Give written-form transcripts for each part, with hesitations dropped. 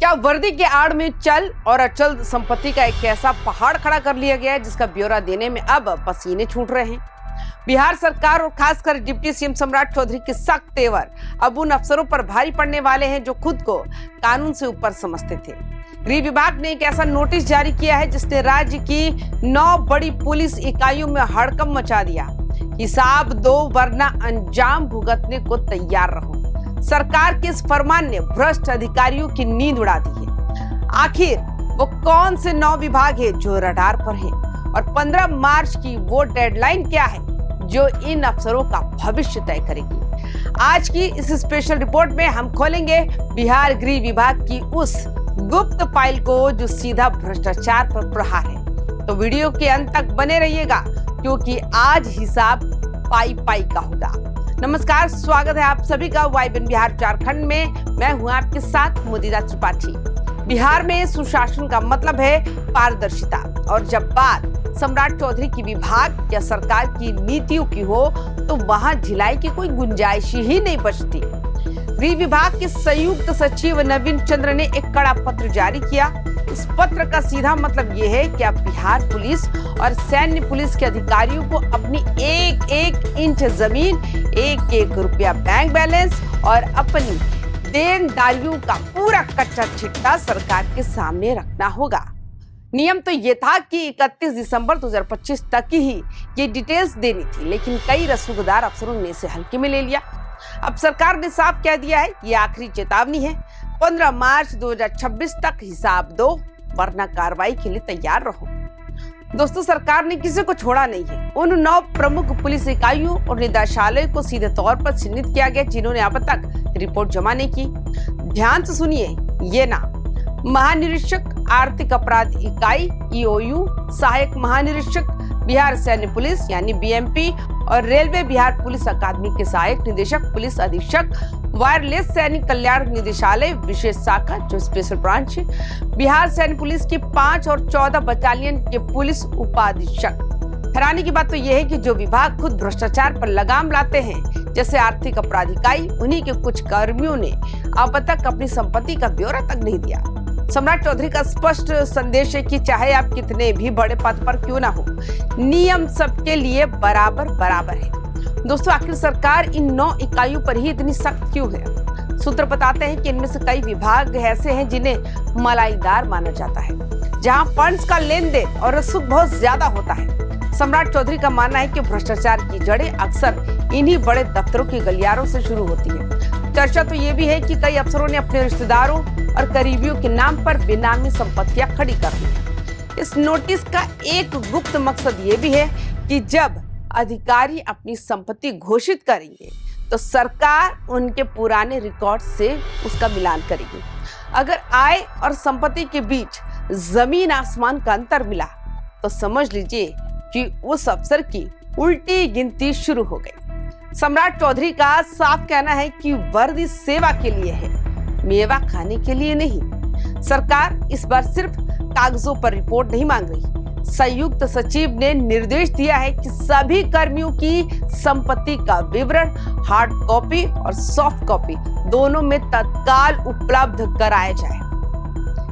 क्या वर्दी के आड़ में चल और अचल संपत्ति का एक ऐसा पहाड़ खड़ा कर लिया गया है जिसका ब्यौरा देने में अब पसीने छूट रहे हैं। बिहार सरकार और खासकर डिप्टी सीएम सम्राट चौधरी के सख्त तेवर अब उन अफसरों पर भारी पड़ने वाले हैं जो खुद को कानून से ऊपर समझते थे। गृह विभाग ने एक ऐसा नोटिस जारी किया है जिसने राज्य की 9 बड़ी पुलिस इकाइयों में हड़कंप मचा दिया। हिसाब दो वरना अंजाम भुगतने को तैयार रहो। सरकार के इस फरमान ने भ्रष्ट अधिकारियों की नींद उड़ा दी है। आखिर वो कौन से 9 विभाग है जो रडार पर हैं और 15 मार्च की वो डेडलाइन क्या है जो इन अफसरों का भविष्य तय करेगी। आज की इस स्पेशल रिपोर्ट में हम खोलेंगे बिहार गृह विभाग की उस गुप्त फाइल को जो सीधा भ्रष्टाचार पर प्रहार है। तो वीडियो के अंत तक बने रहिएगा क्योंकि आज हिसाब पाई पाई का होगा। नमस्कार, स्वागत है आप सभी का वाइब्रेंट बिहार झारखंड में। मैं हूं आपके साथ मोदीदा त्रिपाठी। बिहार में सुशासन का मतलब है पारदर्शिता और जब बात सम्राट चौधरी की विभाग या सरकार की नीतियों की हो तो वहां ढिलाई की कोई गुंजाइश ही नहीं बचती। गृह विभाग के संयुक्त सचिव नवीन चंद्र ने एक कड़ा पत्र जारी किया। इस पत्र का सीधा मतलब ये है कि अब बिहार पुलिस और सैन्य पुलिस के अधिकारियों को अपनी एक एक इंच जमीन, एक एक रुपया बैंक बैलेंस और अपनी देनदारियों का पूरा कच्चा चिट्ठा सरकार के सामने रखना होगा। नियम तो ये था कि 31 दिसंबर 2025 तक ही ये डिटेल्स देनी थी, लेकिन कई रसूखदार अफसरों ने इसे हल्के में ले लिया। अब सरकार ने साफ कह दिया है, ये आखिरी चेतावनी है। 15 मार्च 2026 तक हिसाब दो वरना कार्रवाई के लिए तैयार रहो। दोस्तों, सरकार ने किसी को छोड़ा नहीं है। उन 9 प्रमुख पुलिस इकाइयों और निदेशालय को सीधे तौर पर चिन्हित किया गया जिन्होंने अब तक रिपोर्ट जमा नहीं की। ध्यान से सुनिए ये नाम: महानिरीक्षक आर्थिक अपराध इकाई EOU, सहायक महानिरीक्षक बिहार सैन्य पुलिस यानी BMP और रेलवे बिहार पुलिस अकादमी के सहायक निदेशक पुलिस अधीक्षक, वायरलेस सैनिक कल्याण निदेशालय विशेष शाखा जो स्पेशल ब्रांच है, बिहार सैन्य पुलिस की 5 और 14 बटालियन के पुलिस उपाधीक्षक। हैरानी की बात तो यह है कि जो विभाग खुद भ्रष्टाचार पर लगाम लाते हैं जैसे आर्थिक अपराध इकाई, उन्हीं के कुछ कर्मियों ने अब तक अपनी संपत्ति का ब्यौरा तक नहीं दिया। सम्राट चौधरी का स्पष्ट संदेश है कि चाहे आप कितने भी बड़े पद पर क्यों ना हो, नियम सबके लिए बराबर बराबर है। दोस्तों, आखिर सरकार इन 9 इकाइयों पर ही इतनी सख्त क्यों है? सूत्र बताते हैं कि इनमें से कई विभाग ऐसे हैं जिन्हें मलाईदार माना जाता है, जहां फंड्स का लेन देन और रसूख बहुत ज्यादा होता है। सम्राट चौधरी का मानना है कि भ्रष्टाचार की जड़ें अक्सर इन्हीं बड़े दफ्तरों के गलियारों से शुरू होती है। चर्चा तो ये भी है कि कई अफसरों ने अपने रिश्तेदारों और करीबियों के नाम पर बेनामी संपत्तियां खड़ी कर दी। इस नोटिस का एक गुप्त मकसद ये भी है कि जब अधिकारी अपनी संपत्ति घोषित करेंगे तो सरकार उनके पुराने रिकॉर्ड से उसका मिलान करेगी। अगर आय और संपत्ति के बीच जमीन आसमान का अंतर मिला तो समझ लीजिए कि उस अफसर की उल्टी गिनती शुरू हो गई। सम्राट चौधरी का साफ कहना है कि वर्दी सेवा के लिए है, मेवा खाने के लिए नहीं। सरकार इस बार सिर्फ कागजों पर रिपोर्ट नहीं मांग रही। संयुक्त सचिव ने निर्देश दिया है कि सभी कर्मियों की संपत्ति का विवरण हार्ड कॉपी और सॉफ्ट कॉपी दोनों में तत्काल उपलब्ध कराया जाए।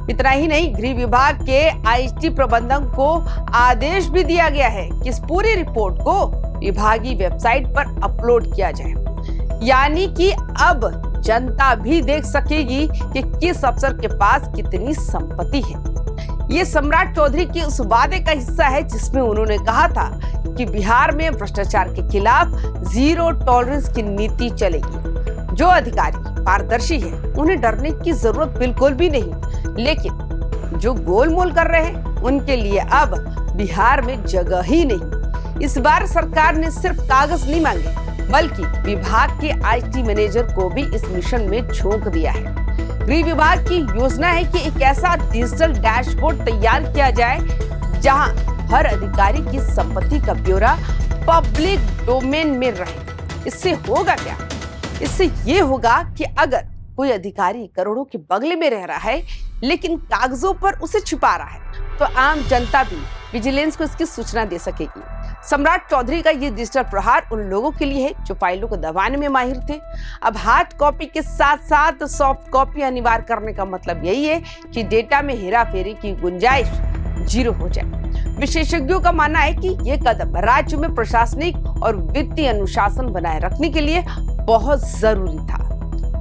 इतना ही नहीं, गृह विभाग के IT प्रबंधक को आदेश भी दिया गया है कि इस पूरी रिपोर्ट को विभागीय वेबसाइट पर अपलोड किया जाए, यानी कि अब जनता भी देख सकेगी कि किस अफसर के पास कितनी संपत्ति है। ये सम्राट चौधरी के उस वादे का हिस्सा है जिसमें उन्होंने कहा था कि बिहार में भ्रष्टाचार के खिलाफ जीरो टॉलरेंस की नीति चलेगी। जो अधिकारी पारदर्शी है उन्हें डरने की जरूरत बिल्कुल भी नहीं, लेकिन जो गोलमोल कर रहे हैं उनके लिए अब बिहार में जगह ही नहीं। इस बार सरकार ने सिर्फ कागज नहीं मांगे बल्कि विभाग के IT मैनेजर को भी इस मिशन में झोंक दिया है। गृह विभाग की योजना है कि एक ऐसा डिजिटल डैशबोर्ड तैयार किया जाए जहां हर अधिकारी की संपत्ति का ब्यौरा पब्लिक डोमेन में रहे। इससे होगा क्या? इससे ये होगा कि अगर कोई अधिकारी करोड़ों के बंगले में रह रहा है लेकिन कागजों पर उसे छिपा रहा है तो आम जनता भी विजिलेंस को इसकी सूचना दे सकेगी। सम्राट चौधरी का ये डिजिटल प्रहार उन लोगों के लिए है जो फाइलों को दबाने में माहिर थे। अब हार्ड कॉपी के साथ साथ सॉफ्ट कॉपी अनिवार्य करने का मतलब यही है कि डेटा में हेराफेरी की गुंजाइश जीरो हो जाए। विशेषज्ञों का मानना है कि ये कदम राज्य में प्रशासनिक और वित्तीय अनुशासन बनाए रखने के लिए बहुत जरूरी था।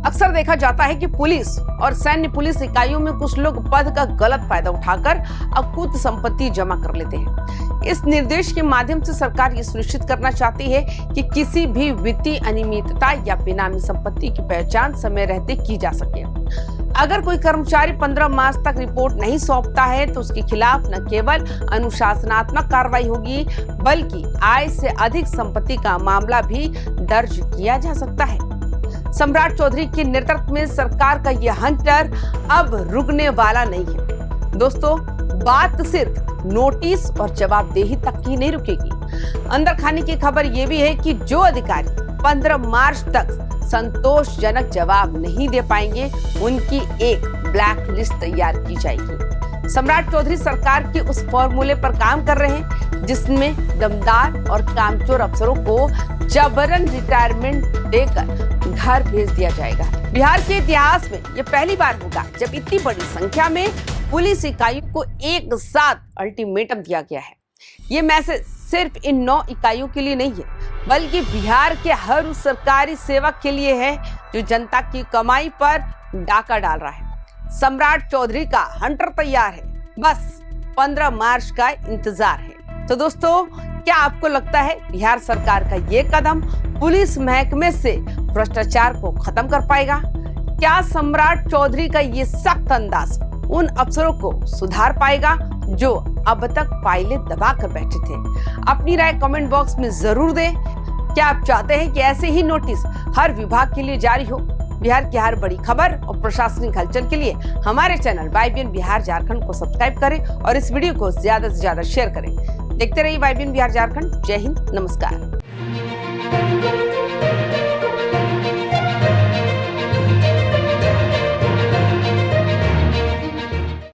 अक्सर देखा जाता है कि पुलिस और सैन्य पुलिस इकाइयों में कुछ लोग पद का गलत फायदा उठाकर अकूत संपत्ति जमा कर लेते हैं। इस निर्देश के माध्यम से सरकार ये सुनिश्चित करना चाहती है कि किसी भी वित्तीय अनियमितता या बेनामी संपत्ति की पहचान समय रहते की जा सके। अगर कोई कर्मचारी 15 मार्च तक रिपोर्ट नहीं सौंपता है तो उसके खिलाफ न केवल अनुशासनात्मक कार्रवाई होगी बल्कि आय से अधिक संपत्ति का मामला भी दर्ज किया जा सकता है। सम्राट चौधरी के नेतृत्व में सरकार का यह हंटर अब रुकने वाला नहीं है। दोस्तों, बात सिर्फ नोटिस और जवाबदेही तक की नहीं रुकेगी। अंदर खाने की खबर यह भी है कि जो अधिकारी 15 मार्च तक संतोषजनक जवाब नहीं दे पाएंगे उनकी एक ब्लैक लिस्ट तैयार की जाएगी। सम्राट चौधरी सरकार के उस फॉर्मूले पर काम कर रहे हैं जिसमें दमदार और कामचोर अफसरों को जबरन रिटायरमेंट देकर घर भेज दिया जाएगा। बिहार के इतिहास में यह पहली बार होगा जब इतनी बड़ी संख्या में पुलिस इकाइयों को एक साथ अल्टीमेटम दिया गया है। ये मैसेज सिर्फ इन 9 इकाइयों के लिए नहीं है बल्कि बिहार के हर उस सरकारी सेवक के लिए है जो जनता की कमाई पर डाका डाल रहा है। सम्राट चौधरी का हंटर तैयार है, बस 15 मार्च का इंतजार है। तो दोस्तों, क्या आपको लगता है बिहार सरकार का ये कदम पुलिस महकमे से भ्रष्टाचार को खत्म कर पाएगा? क्या सम्राट चौधरी का ये सख्त अंदाज उन अफसरों को सुधार पाएगा जो अब तक फाइलें दबा कर बैठे थे? अपनी राय कमेंट बॉक्स में जरूर दें। क्या आप चाहते हैं कि ऐसे ही नोटिस हर विभाग के लिए जारी हो? बिहार की हर बड़ी खबर और प्रशासनिक हलचल के लिए हमारे चैनल YBN बिहार झारखंड को सब्सक्राइब करें और इस वीडियो को ज्यादा से ज्यादा शेयर करें। देखते रहिए YBN बिहार झारखंड। जय हिंद, नमस्कार।